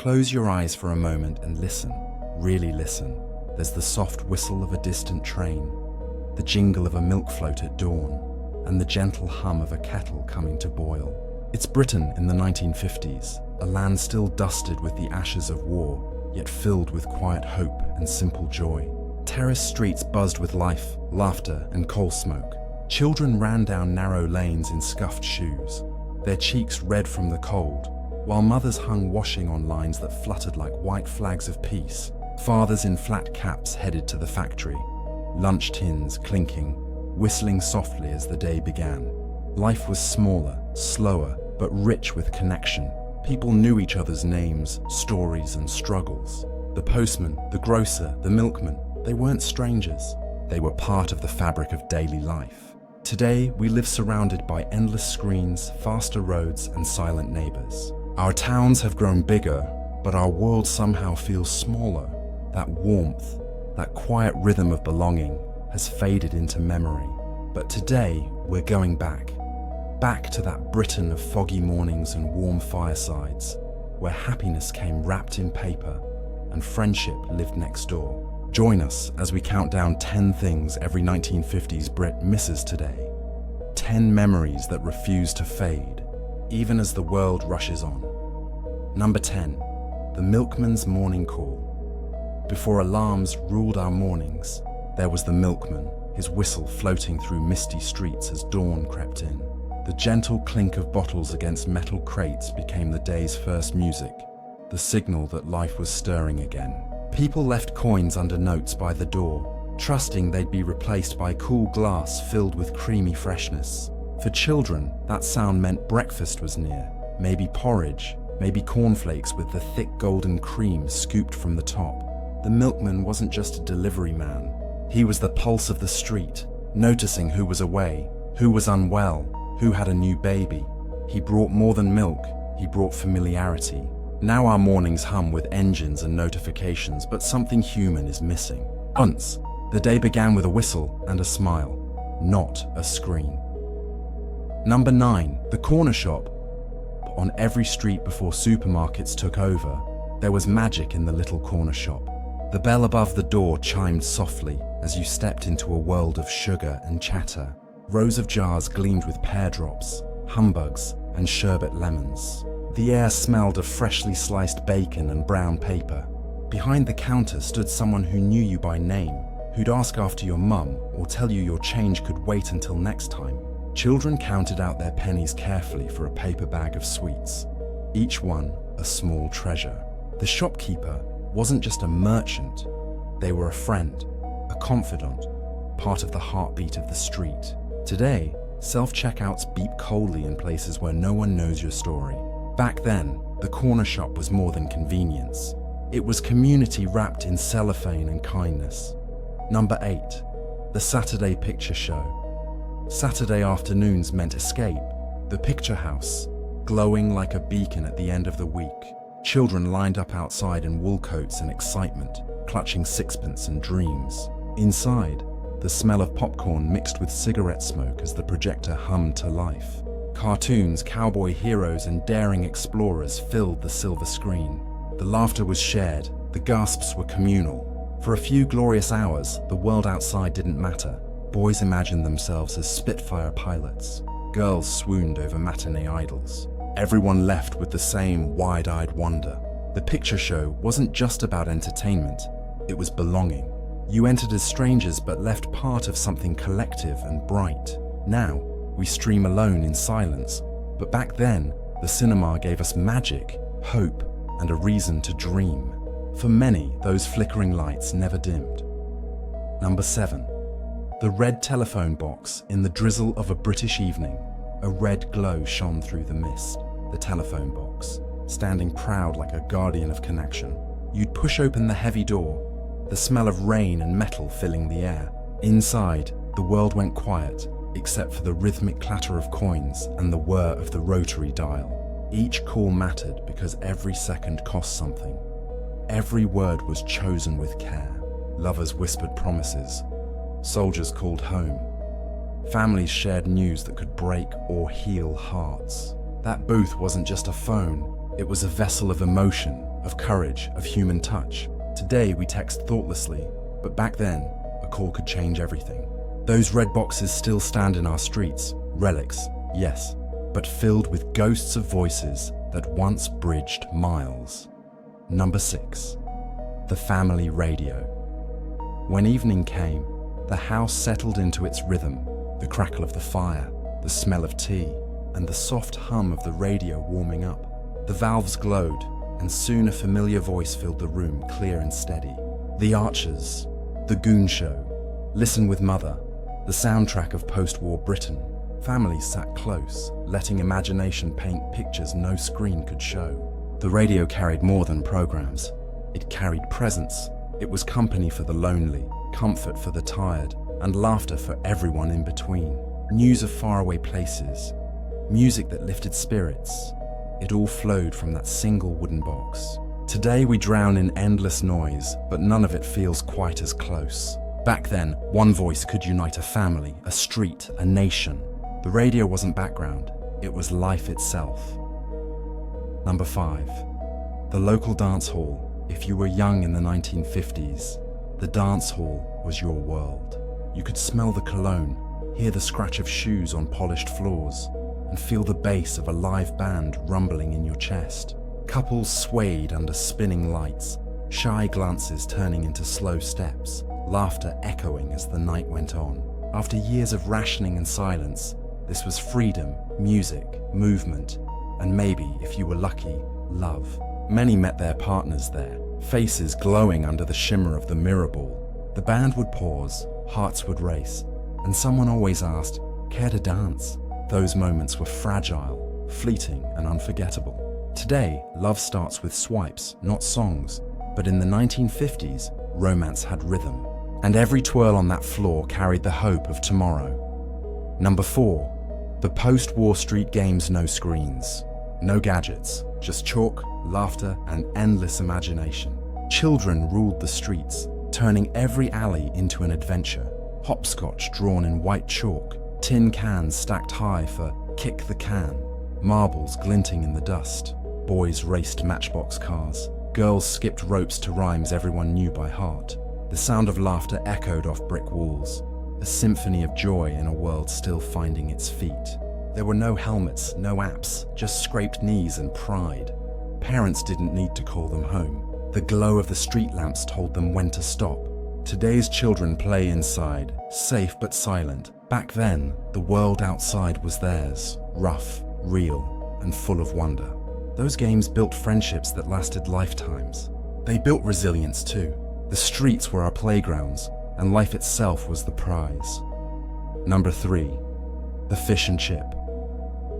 Close your eyes for a moment and listen, really listen. There's the soft whistle of a distant train, the jingle of a milk float at dawn, and the gentle hum of a kettle coming to boil. It's Britain in the 1950s, a land still dusted with the ashes of war, yet filled with quiet hope and simple joy. Terraced streets buzzed with life, laughter, and coal smoke. Children ran down narrow lanes in scuffed shoes, their cheeks red from the cold, while mothers hung washing on lines that fluttered like white flags of peace. Fathers in flat caps headed to the factory, lunch tins clinking, whistling softly as the day began. Life was smaller, slower, but rich with connection. People knew each other's names, stories, and struggles. The postman, the grocer, the milkman, they weren't strangers. They were part of the fabric of daily life. Today, we live surrounded by endless screens, faster roads, and silent neighbors. Our towns have grown bigger, but our world somehow feels smaller. That warmth, that quiet rhythm of belonging has faded into memory. But today, we're going back to that Britain of foggy mornings and warm firesides, where happiness came wrapped in paper and friendship lived next door. Join us as we count down 10 things every 1950s Brit misses today. 10 memories that refuse to fade, even as the world rushes on. Number 10, the milkman's morning call. Before alarms ruled our mornings, there was the milkman, his whistle floating through misty streets as dawn crept in. The gentle clink of bottles against metal crates became the day's first music, the signal that life was stirring again. People left coins under notes by the door, trusting they'd be replaced by cool glass filled with creamy freshness. For children, that sound meant breakfast was near, maybe porridge, maybe cornflakes with the thick golden cream scooped from the top. The milkman wasn't just a delivery man. He was the pulse of the street, noticing who was away, who was unwell, who had a new baby. He brought more than milk, he brought familiarity. Now our mornings hum with engines and notifications, but something human is missing. Once, the day began with a whistle and a smile, not a screen. Number 9, the corner shop. On every street before supermarkets took over, there was magic in the little corner shop. The bell above the door chimed softly as you stepped into a world of sugar and chatter. Rows of jars gleamed with pear drops, humbugs, and sherbet lemons. The air smelled of freshly sliced bacon and brown paper. Behind the counter stood someone who knew you by name, who'd ask after your mum or tell you your change could wait until next time. Children counted out their pennies carefully for a paper bag of sweets, each one a small treasure. The shopkeeper wasn't just a merchant, they were a friend, a confidant, part of the heartbeat of the street. Today, self-checkouts beep coldly in places where no one knows your story. Back then, the corner shop was more than convenience. It was community wrapped in cellophane and kindness. Number 8, the Saturday picture show. Saturday afternoons meant escape. The picture house, glowing like a beacon at the end of the week. Children lined up outside in wool coats and excitement, clutching sixpence and dreams. Inside, the smell of popcorn mixed with cigarette smoke as the projector hummed to life. Cartoons, cowboy heroes, and daring explorers filled the silver screen. The laughter was shared, the gasps were communal. For a few glorious hours, the world outside didn't matter. Boys imagined themselves as Spitfire pilots. Girls swooned over matinee idols. Everyone left with the same wide-eyed wonder. The picture show wasn't just about entertainment, it was belonging. You entered as strangers but left part of something collective and bright. Now, we stream alone in silence, but back then, the cinema gave us magic, hope, and a reason to dream. For many, those flickering lights never dimmed. Number 7. The red telephone box in the drizzle of a British evening. A red glow shone through the mist. The telephone box, standing proud like a guardian of connection. You'd push open the heavy door, the smell of rain and metal filling the air. Inside, the world went quiet, except for the rhythmic clatter of coins and the whir of the rotary dial. Each call mattered because every second cost something. Every word was chosen with care. Lovers whispered promises. Soldiers called home. Families shared news that could break or heal hearts. That booth wasn't just a phone, it was a vessel of emotion, of courage, of human touch. Today we text thoughtlessly, but back then, a call could change everything. Those red boxes still stand in our streets, relics, yes, but filled with ghosts of voices that once bridged miles. Number 6. The family radio. When evening came, the house settled into its rhythm, the crackle of the fire, the smell of tea, and the soft hum of the radio warming up. The valves glowed, and soon a familiar voice filled the room, clear and steady. The Archers, The Goon Show, Listen with Mother, the soundtrack of post-war Britain. Families sat close, letting imagination paint pictures no screen could show. The radio carried more than programs. It carried presence. It was company for the lonely, comfort for the tired, and laughter for everyone in between. News of faraway places, music that lifted spirits. It all flowed from that single wooden box. Today we drown in endless noise, but none of it feels quite as close. Back then, one voice could unite a family, a street, a nation. The radio wasn't background, it was life itself. Number 5. The local dance hall. If you were young in the 1950s, the dance hall was your world. You could smell the cologne, hear the scratch of shoes on polished floors, and feel the bass of a live band rumbling in your chest. Couples swayed under spinning lights, shy glances turning into slow steps, laughter echoing as the night went on. After years of rationing and silence, this was freedom, music, movement, and maybe, if you were lucky, love. Many met their partners there, faces glowing under the shimmer of the mirror ball. The band would pause, hearts would race, and someone always asked, "Care to dance?" Those moments were fragile, fleeting, and unforgettable. Today, love starts with swipes, not songs, but in the 1950s, romance had rhythm, and every twirl on that floor carried the hope of tomorrow. Number 4. The post-war street games, no screens. No gadgets, just chalk, laughter, and endless imagination. Children ruled the streets, turning every alley into an adventure. Hopscotch drawn in white chalk, tin cans stacked high for kick the can, marbles glinting in the dust. Boys raced matchbox cars, girls skipped ropes to rhymes everyone knew by heart. The sound of laughter echoed off brick walls, a symphony of joy in a world still finding its feet. There were no helmets, no apps, just scraped knees and pride. Parents didn't need to call them home. The glow of the street lamps told them when to stop. Today's children play inside, safe but silent. Back then, the world outside was theirs, rough, real, and full of wonder. Those games built friendships that lasted lifetimes. They built resilience too. The streets were our playgrounds, and life itself was the prize. Number 3. The fish and chip.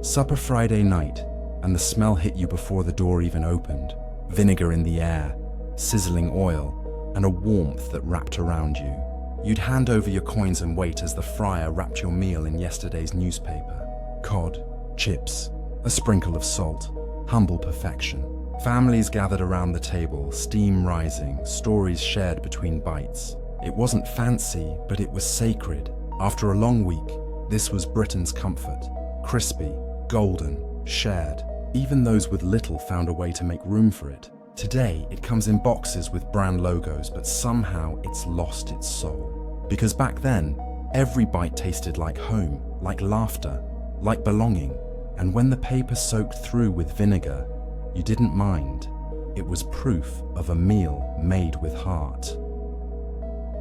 Supper Friday night, and the smell hit you before the door even opened. Vinegar in the air, sizzling oil, and a warmth that wrapped around you. You'd hand over your coins and wait as the fryer wrapped your meal in yesterday's newspaper. Cod, chips, a sprinkle of salt, humble perfection. Families gathered around the table, steam rising, stories shared between bites. It wasn't fancy, but it was sacred. After a long week, this was Britain's comfort. Crispy, golden, shared. Even those with little found a way to make room for it. Today, it comes in boxes with brand logos, but somehow it's lost its soul. Because back then, every bite tasted like home, like laughter, like belonging. And when the paper soaked through with vinegar, you didn't mind. It was proof of a meal made with heart.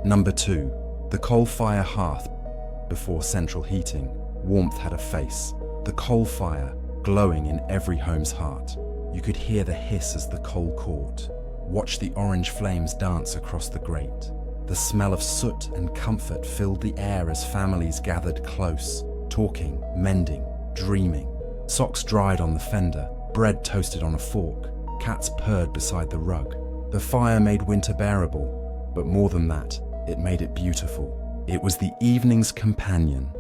Number 2. The coal fire hearth. Before central heating, warmth had a face. The coal fire, glowing in every home's heart. You could hear the hiss as the coal caught. Watch the orange flames dance across the grate. The smell of soot and comfort filled the air as families gathered close, talking, mending, dreaming. Socks dried on the fender, bread toasted on a fork, cats purred beside the rug. The fire made winter bearable, but more than that, it made it beautiful. It was the evening's companion,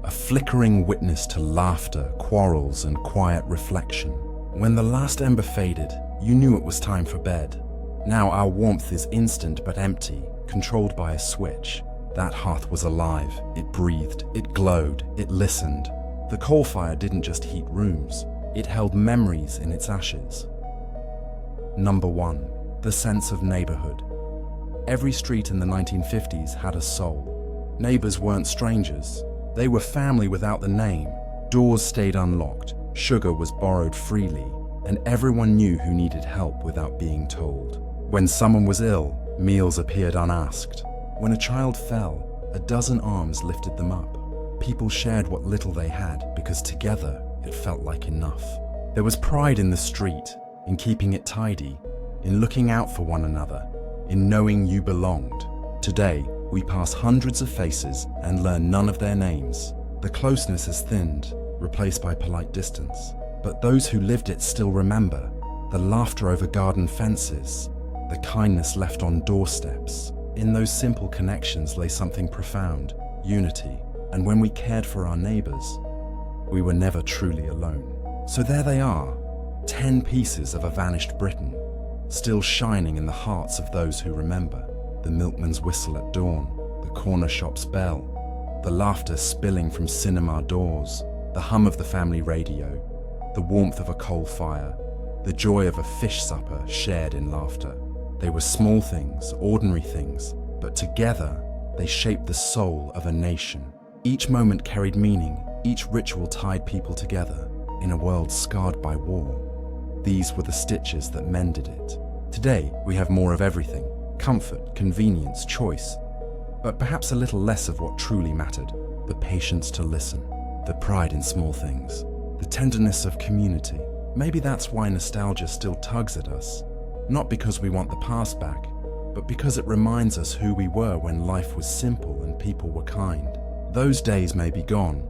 a flickering witness to laughter, quarrels, and quiet reflection. When the last ember faded, you knew it was time for bed. Now our warmth is instant but empty, controlled by a switch. That hearth was alive, it breathed, it glowed, it listened. The coal fire didn't just heat rooms, it held memories in its ashes. Number 1. The sense of neighbourhood. Every street in the 1950s had a soul. Neighbours weren't strangers. They were family without the name. Doors stayed unlocked, sugar was borrowed freely, and everyone knew who needed help without being told. When someone was ill, meals appeared unasked. When a child fell, a dozen arms lifted them up. People shared what little they had because together it felt like enough. There was pride in the street, in keeping it tidy, in looking out for one another, in knowing you belonged. Today, we pass hundreds of faces and learn none of their names. The closeness has thinned, replaced by polite distance. But those who lived it still remember the laughter over garden fences, the kindness left on doorsteps. In those simple connections lay something profound, unity. And when we cared for our neighbours, we were never truly alone. So there they are, 10 pieces of a vanished Britain, still shining in the hearts of those who remember. The milkman's whistle at dawn, the corner shop's bell, the laughter spilling from cinema doors, the hum of the family radio, the warmth of a coal fire, the joy of a fish supper shared in laughter. They were small things, ordinary things, but together they shaped the soul of a nation. Each moment carried meaning, each ritual tied people together in a world scarred by war. These were the stitches that mended it. Today, we have more of everything: comfort, convenience, choice, but perhaps a little less of what truly mattered: the patience to listen, the pride in small things, the tenderness of community. Maybe that's why nostalgia still tugs at us, not because we want the past back, but because it reminds us who we were when life was simple and people were kind. Those days may be gone,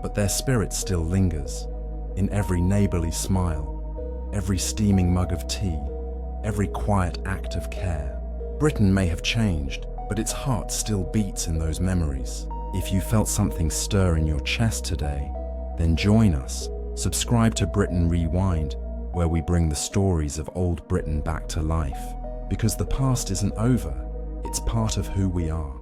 but their spirit still lingers in every neighbourly smile, every steaming mug of tea, every quiet act of care. Britain may have changed, but its heart still beats in those memories. If you felt something stir in your chest today, then join us. Subscribe to Britain Rewind, where we bring the stories of old Britain back to life. Because the past isn't over, it's part of who we are.